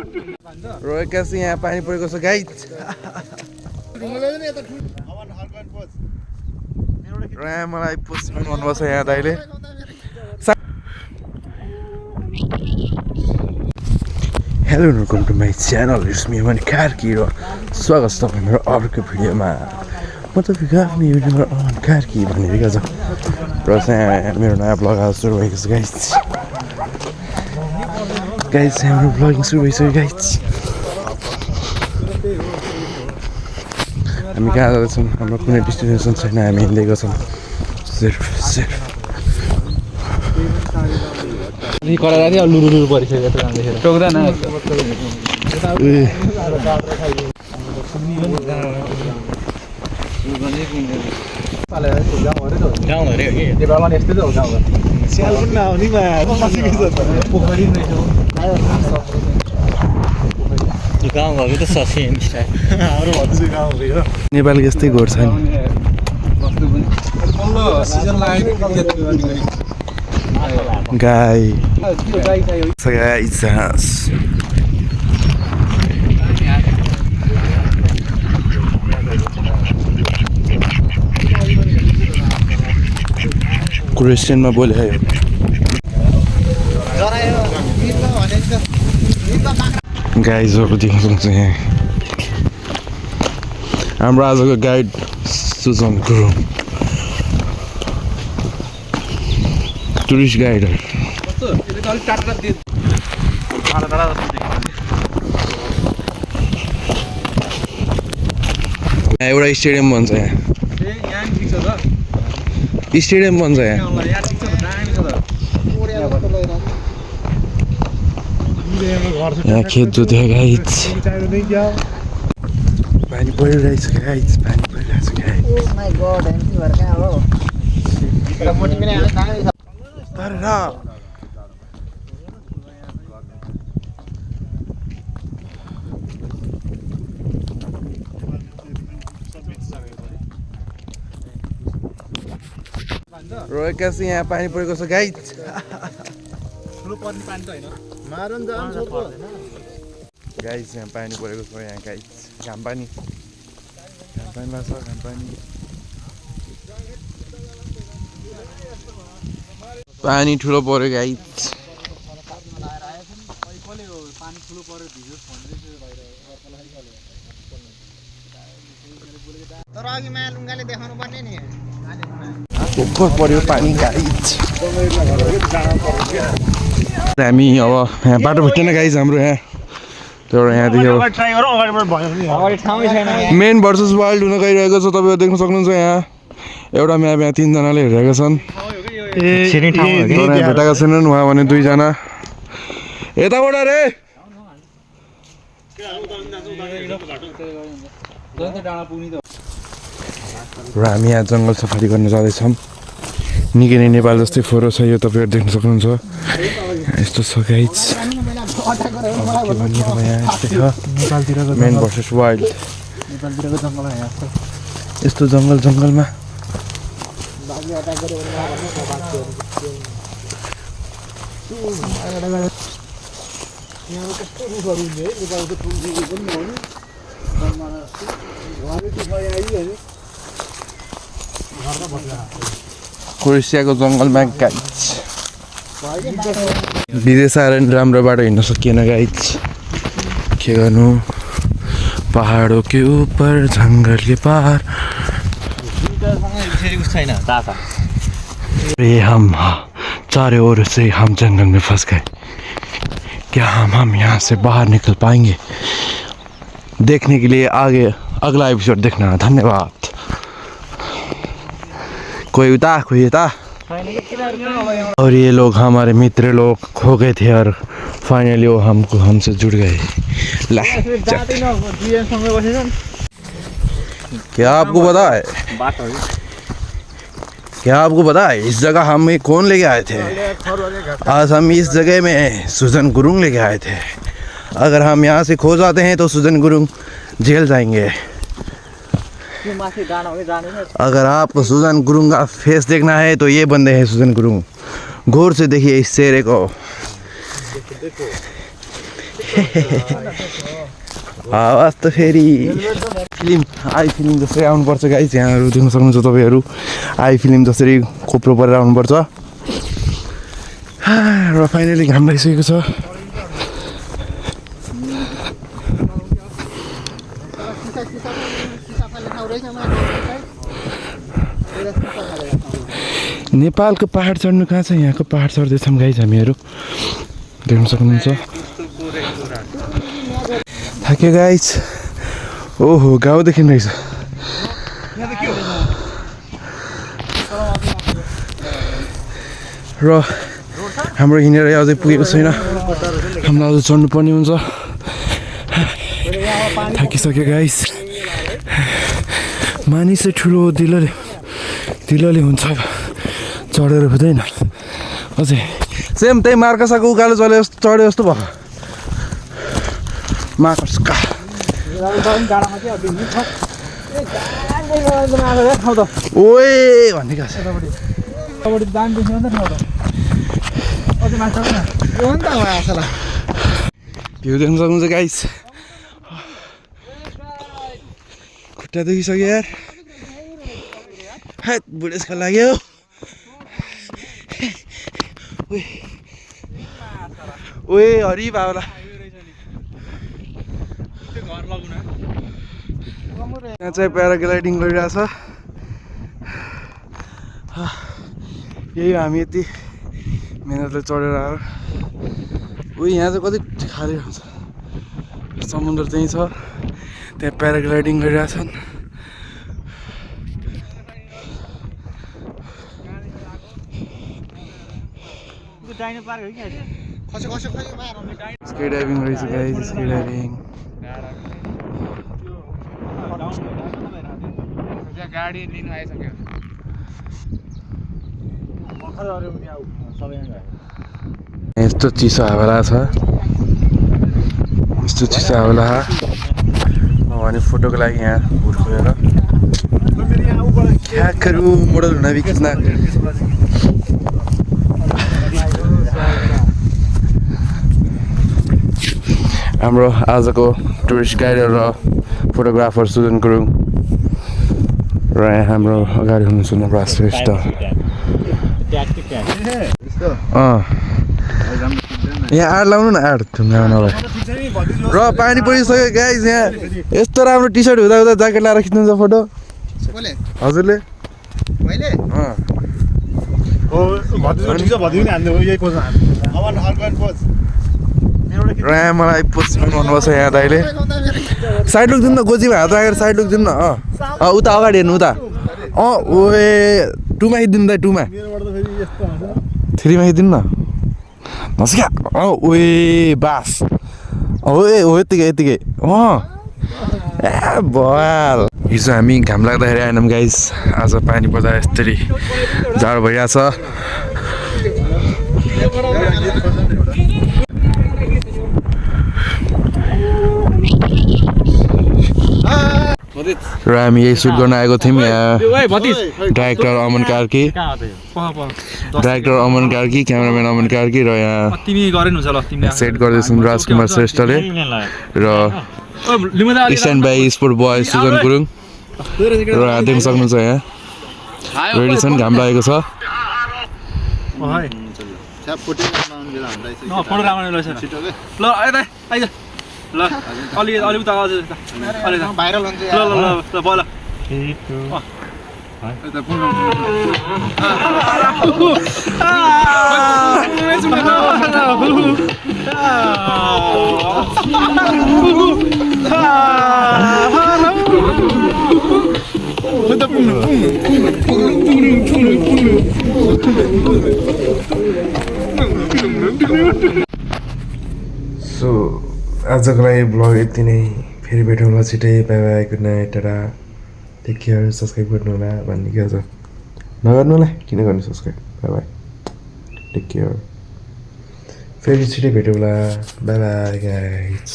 रोएका चाहिँ यहाँ पानी परेको छ गाइज। मलाई पुस्नु भन्नुपर्छ यहाँ दाइले। Hello welcome to my channel, it's me Aman Karki र स्वागत छ तपाईँ मेरो अर्को भिडियोमा। म तपाईँको आफ्नो युट्युबर अमन कार्की भनिरहेको छ र चाहिँ मेरो नयाँ ब्लग आज सुरु भएको छ गाइज। हाम्रो ब्लगिङ सुरु भइसक्यो गाइज। हामी कहाँ जाँदैछौँ, हाम्रो कुनै डेस्टिनेसन छैन, हामी हिँडेको छौँ सिर्फ टोक्दैन गाउँघरको त सेम स्टाइल। नेपालको यस्तै गोठ छ नि। गाई क्रिस्चियनमा बोले गाइजहरू देख्न सक्छ यहाँ। हाम्रो आजको guide Sujan Gurung, tourist guider. एउटा स्टेडियम बन्छ यहाँ, स्टेडियम बन्छ यहाँ। यहाँ खेत जोत्यो गाइज, पानी परिरहेछ गाइज, पानी परिरहेछ गाइज। रोएका चाहिँ यहाँ पानी परेको छ गाइज। गाइज यहाँ पानी परेको छ यहाँ गाइज। घाम पानी लाग्छ, घाम पानी ठुलो पऱ्यो गाइज। उपर पर्यो पानी गाइज। हामी अब यहाँ बाटो भेटेन गाइज हाम्रो यहाँ। तर यहाँदेखि मेन भर्सेस वाइल्ड हुन गइरहेको छ, तपाईँहरू देख्न सक्नुहुन्छ। यहाँ एउटा म्याप, यहाँ 3 जनाले हेरेका छन्, भेटाएका छैनन्। उहाँ भने 2 जना यताबाट रे। र हामी यहाँ जङ्गल सफारी गर्न जाँदैछौँ। निकै नै नेपाल जस्तै फोहोर छ यो, तपाईँहरू देख्न सक्नुहुन्छ। यस्तो छ गाइज, मेन भर्सेस वाइल्ड। यस्तो जङ्गलमा क्रोएसियाको जङ्गलमा गाइज। विदेश आएर नि राम्रो बाटो हिँड्न सकिएन गाइज, के गर्नु। पहाडों के ऊपर जंगल के पार हम चारों ओर से हम जंगल में फंस गए। क्या हम यहाँ से बाहर निकल पाएंगे? देखने के लिए आगे अगला एपिसोड देखना। धन्यवाद। कोई उता कोई उता। और ये लोग हमारे मित्र लोग खो गए थे और फाइनली वो हमसे जुड़ गए। क्या आपको पता है इस जगह हमें कौन लेके आए थे? आज हम इस जगह में सुजन गुरुङ लेके आए थे। अगर हम यहाँ से खो जाते हैं तो सुजन गुरुङ जेल जाएंगे। अगर आपको सुजन गुरुङ का फेस देखना है तो ये बंदे हैं सुजन गुरुङ। गौर से देखिए इस चेहरे को। आवाज त फेरि फिल्म आई फिल्म जसरी आउनुपर्छ गाइस यहाँहरू देख्न सक्नुहुन्छ तपाईँहरू आई फिल्म जसरी खोप्रो परेर आउनुपर्छ र फाइनली घाम लागिसकेको छ नेपालको पहाड चढ्नु कहाँ छ यहाँको पहाड चढ्दैछौँ गाइस हामीहरू देख्न सक्नुहुन्छ थाक्यो गाइस ओहो गाउँदेखि रहेछ र हाम्रो हिँडेर अझै पुगेको छैन हामीलाई अझै चढ्नु पर्ने हुन्छ थाकिसक्यो गाइस मानिस चाहिँ ठुलो दिलले हुन्छ चढेर हुँदैन अझै सेम त्यही मार्कासाको उकालो चढे जस्तो भयो मार्कासका ओए भन्ने क्या भ्यू देख्न सक्नुहुन्छ गाइस खुट्टा दुखिसक्यो यार हेट बुढेसको लाग्यो ओए हरि बाबा यहाँ चाहिँ प्याराग्लाइडिङ गरिरहेछ यही हामी यति मेहनतले चढेर आएर उयो यहाँ चाहिँ कति खाली हुन्छ समुद्र त्यहीँ छ त्यहाँ प्याराग्लाइडिङ गरिरहेछन् स्काई डाइभिङ रहेछ गाइस स्काई डाइभिङ गाडी लिनु आइसक्यो यस्तो चिसो हावा छ यस्तो चिसो हावा अनि फोटोको लागि यहाँ भुट खोलेर ख्याकहरू मोडल हुन बिचमा हाम्रो आजको टुरिस्ट गाइड र फोटोग्राफर सुजन गुरुङ र यहाँ हाम्रो अगाडि हुनुहुन्छ नवराज श्रेष्ठ यहाँ आड लाउनु न आड ढुङ्गामा नभए र पानी परिसक्यो गाइस यहाँ यस्तो राम्रो टी सर्ट हुँदा हुँदा ज्याकेट लाएर खिच्नुहुन्छ फोटो हजुरले र यहाँ मलाई पोस्ट भन्नुपर्छ यहाँ दाइले साइड लुक दिनु न गोजीमा हात राखेर साइड लुक दिनु न उता अगाडि हेर्नु उता ओए 2मा खिचिदिनु दाइ 2मा 3मा खिचिदिनु न नसिका ओए बास ओए हो यतिकै बवाल हिजो हामी घाम लाग्दाखेरि आएनौँ गाइस आज पानी पर्दा यसरी जाडो भइरहेछ र हामी यही सुट गर्न आएको थियौँ यहाँ डाइरेक्टर अमन कार्की क्यामेराम्यान अमन कार्की र यहाँ सेट गर्दैछौँ राजकुमार श्रेष्ठले र stand by sport boy Sujan Gurung र देख्न सक्नुहुन्छ यहाँ रेडी छन् घाम लागेको छ ल अलि उता भाइरल हुन्छ ल बोल सो आजको लागि ब्लग यति नै फेरि भेटौँला छिटै bye bye good night tata take care subscribe गर्नु होला भन्ने क्या छ नगर्नु होला किन गर्नु subscribe bye bye take care फेरि छिटै भेटौँला बाई बाई गाइस